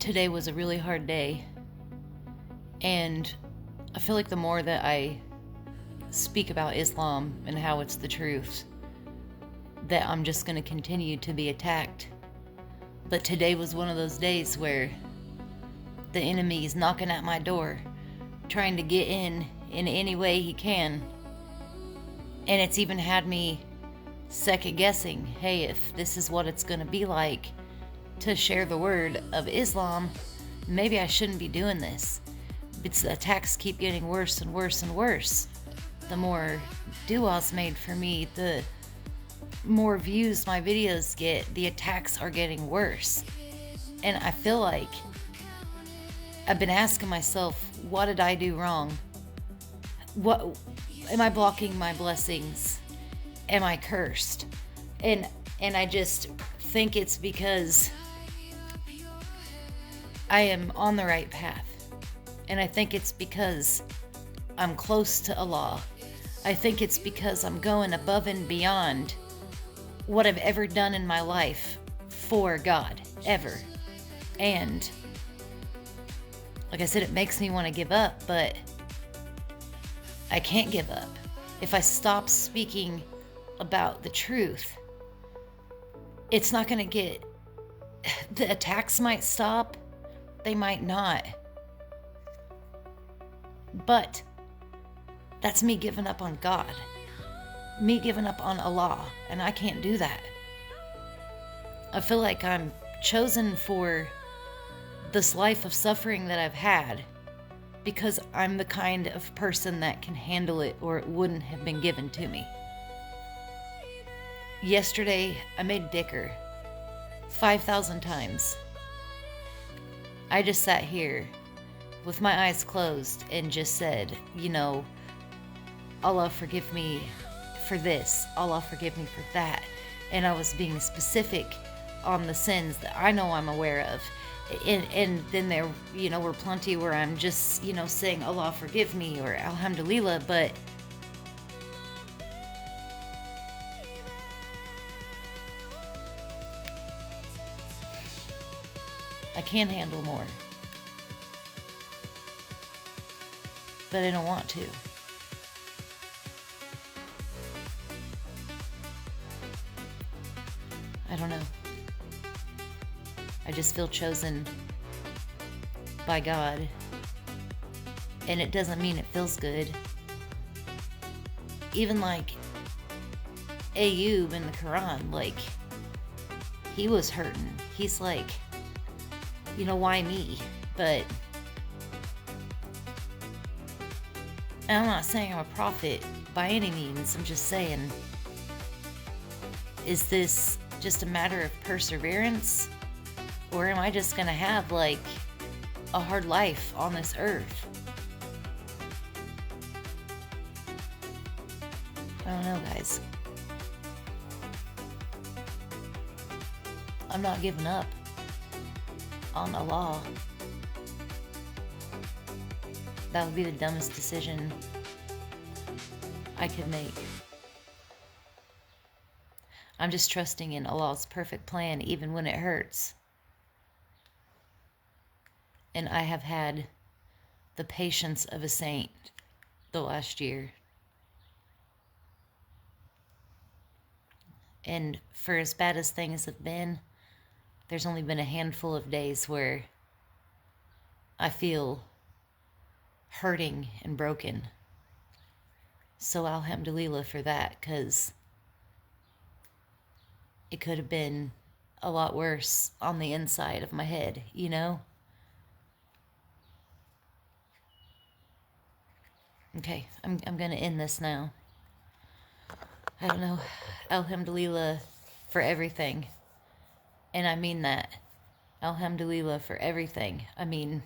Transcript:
Today was a really hard day, and I feel like the more that I speak about Islam and how it's the truth, that I'm just going to continue to be attacked. But today was one of those days where the enemy is knocking at my door, trying to get in any way he can. And it's even had me second guessing, hey, if this is what it's going to be like to share the word of Islam, maybe I shouldn't be doing this. The attacks keep getting worse and worse and worse. The more du'as made for me, the more views my videos get, the attacks are getting worse. And I feel like I've been asking myself, what did I do wrong? What am I blocking my blessings? Am I cursed? And I just think it's because I am on the right path. And I think it's because I'm close to Allah. I think it's because I'm going above and beyond what I've ever done in my life for God, ever. And like I said, it makes me want to give up, but I can't give up. If I stop speaking about the truth, it's not going to get... The attacks might stop. They might not. But that's me giving up on God. Me giving up on Allah. And I can't do that. I feel like I'm chosen for this life of suffering that I've had because I'm the kind of person that can handle it, or it wouldn't have been given to me. Yesterday, I made dikhr 5,000 times. I just sat here with my eyes closed and just said, Allah forgive me for this. Allah forgive me for that. And I was being specific on the sins that I know I'm aware of. And then there, were plenty where I'm just, saying, Allah forgive me, or Alhamdulillah, but I can handle more. But I don't want to. I don't know. I just feel chosen by God. And it doesn't mean it feels good. Even like Ayub in the Quran, he was hurting. He's like, why me? But I'm not saying I'm a prophet by any means. I'm just saying, is this just a matter of perseverance? Or am I just gonna have a hard life on this earth? I don't know, guys. I'm not giving up on Allah. That would be the dumbest decision I could make. I'm just trusting in Allah's perfect plan, even when it hurts. And I have had the patience of a saint the last year. And for as bad as things have been, there's only been a handful of days where I feel hurting and broken. So Alhamdulillah for that, because it could have been a lot worse on the inside of my head, Okay, I'm going to end this now. I don't know. Alhamdulillah for everything. And I mean that. Alhamdulillah for everything. I mean,